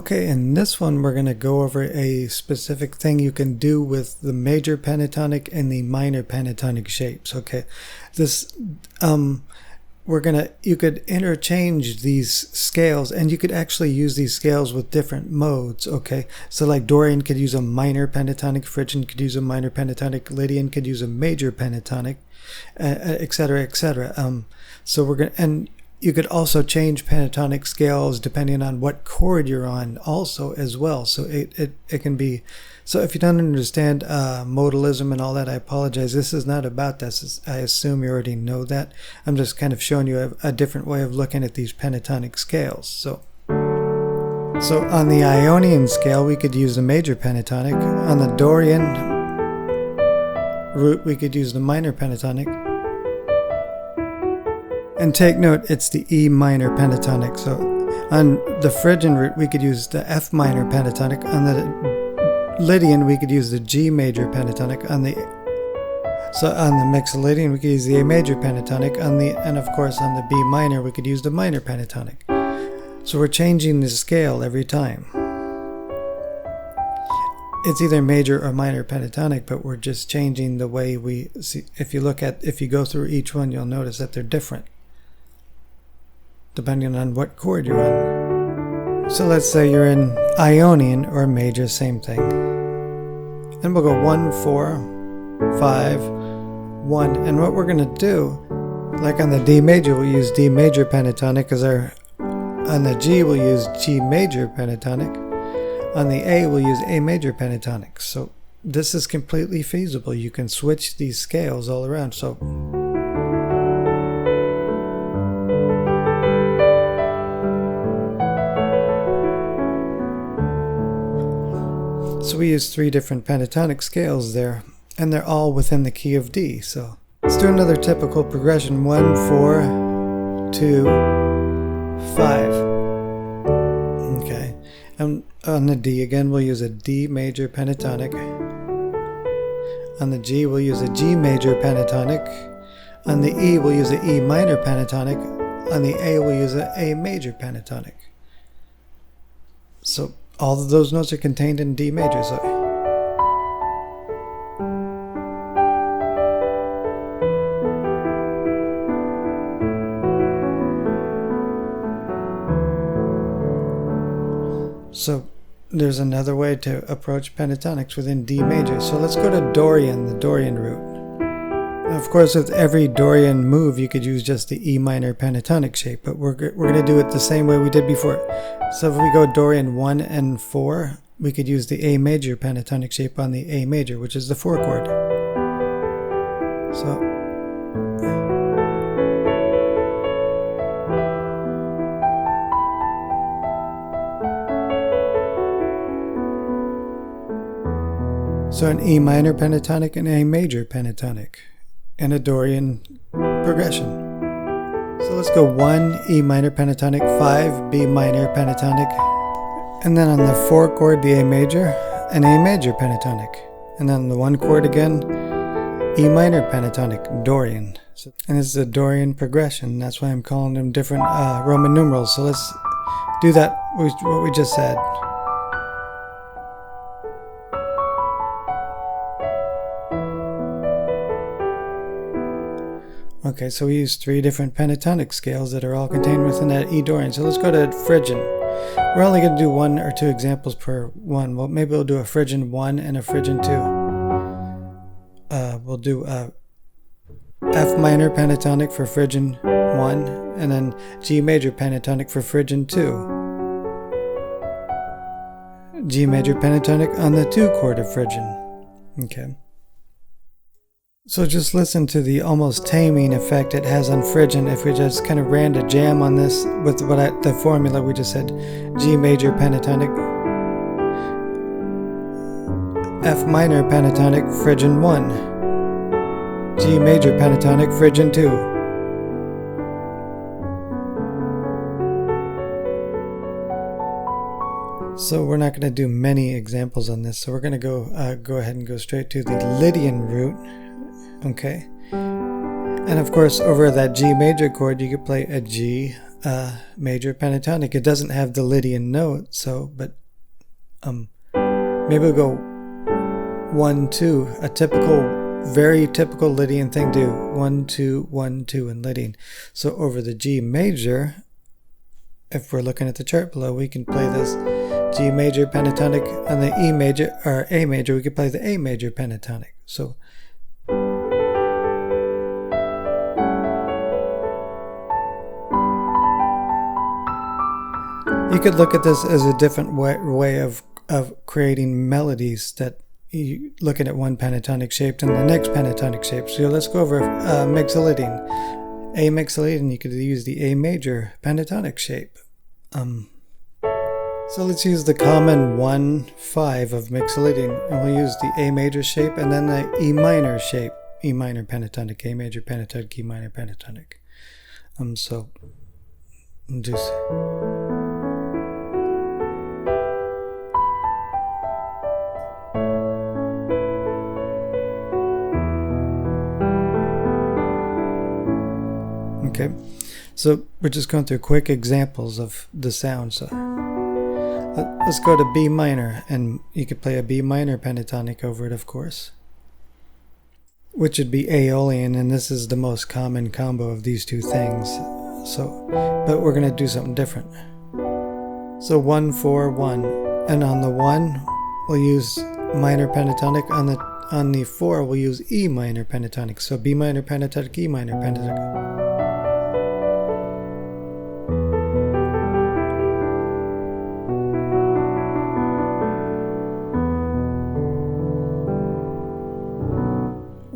Okay, in this one we're going to go over a specific thing you can do with the major pentatonic and the minor pentatonic shapes. Okay, this you could interchange these scales, and you could actually use these scales with different modes. Okay, so like Dorian could use a minor pentatonic, Phrygian could use a minor pentatonic, Lydian could use a major pentatonic, etc., etc. So we're going and you could also change pentatonic scales depending on what chord you're on also as well. So it can be, so if you don't understand modalism and all that, I apologize. This is not about this. I assume you already know that. I'm just kind of showing you a different way of looking at these pentatonic scales. So on the Ionian scale, we could use the major pentatonic. On the Dorian root, we could use the minor pentatonic. And take note, it's the E minor pentatonic. So on the Phrygian root, we could use the F minor pentatonic. On the Lydian, we could use the G major pentatonic. On the Mixolydian, we could use the A major pentatonic. And of course, on the B minor, we could use the minor pentatonic. So we're changing the scale every time. It's either major or minor pentatonic, but we're just changing the way we see. If you go through each one, you'll notice that they're different, depending on what chord you're on. So let's say you're in Ionian or major, same thing. And we'll go 1, 4, 5, 1. And what we're going to do, like on the D major, we'll use D major pentatonic, because on the G, we'll use G major pentatonic. On the A, we'll use A major pentatonic. So this is completely feasible. You can switch these scales all around. So we use 3 different pentatonic scales there, and they're all within the key of D. So let's do another typical progression. 1, 4, 2, 5. Okay, and on the D again, we'll use a D major pentatonic. On the G, we'll use a G major pentatonic. On the E, we'll use an E minor pentatonic. On the A, we'll use an A major pentatonic. So all of those notes are contained in D major. So there's another way to approach pentatonics within D major. So let's go to Dorian, the Dorian root. Now, of course, with every Dorian move, you could use just the E minor pentatonic shape, but we're going to do it the same way we did before. So if we go Dorian 1 and 4, we could use the A major pentatonic shape on the A major, which is the 4 chord. So an E minor pentatonic and A major pentatonic, and a Dorian progression. So let's go 1 E minor pentatonic, 5 B minor pentatonic, and then on the 4 chord, the A major, an A major pentatonic, and then the 1 chord again, E minor pentatonic, Dorian. And this is a Dorian progression. That's why I'm calling them different Roman numerals. So let's do that, what we just said. Okay, so we use 3 different pentatonic scales that are all contained within that E Dorian. So let's go to Phrygian. We're only going to do 1 or 2 examples per one. Well, maybe we'll do a Phrygian 1 and a Phrygian 2. We'll do F minor pentatonic for Phrygian 1, and then G major pentatonic for Phrygian 2. G major pentatonic on the 2 chord of Phrygian. Okay. So just listen to the almost taming effect it has on Phrygian if we just kind of ran a jam on this with the formula we just said. G major pentatonic, F minor pentatonic, Phrygian 1, G major pentatonic, Phrygian 2. So we're not going to do many examples on this, so we're going to go ahead and go straight to the Lydian root. Okay, and of course over that G major chord you could play a G, major pentatonic. It doesn't have the Lydian note, so, but maybe we'll go 1 2, a very typical Lydian thing to do. 1 2 1 2 in Lydian. So over the G major, if we're looking at the chart below, we can play this G major pentatonic on the E major, or A major. We could play the A major pentatonic. So you could look at this as a different way of creating melodies, that you looking at one pentatonic shape and the next pentatonic shape. So let's go over Mixolydian. A Mixolydian, you could use the A major pentatonic shape. So let's use the common 1-5 of Mixolydian, and we'll use the A major shape and then the E minor shape. E minor pentatonic, A major pentatonic, E minor pentatonic. So just okay, so we're just going through quick examples of the sound. So let's go to B minor, and you could play a B minor pentatonic over it, of course, which would be Aeolian, and this is the most common combo of these two things. So, but we're going to do something different. So 1 4 1, and on the 1 we'll use minor pentatonic. On the 4 we'll use E minor pentatonic. So B minor pentatonic, E minor pentatonic.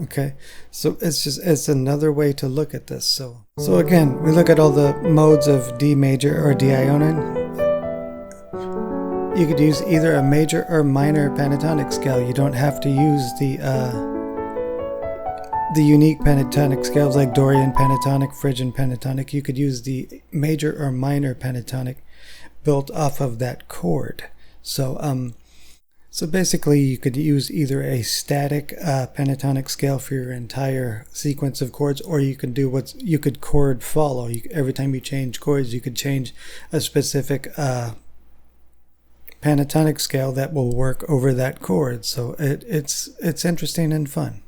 Okay, so it's another way to look at this. So again, we look at all the modes of D major or D Ionian. You could use either a major or minor pentatonic scale. You don't have to use the unique pentatonic scales like Dorian pentatonic, Phrygian pentatonic. You could use the major or minor pentatonic built off of that chord. So basically, you could use either a static pentatonic scale for your entire sequence of chords, or you could do you could chord follow. Every time you change chords, you could change a specific pentatonic scale that will work over that chord. So it's interesting and fun.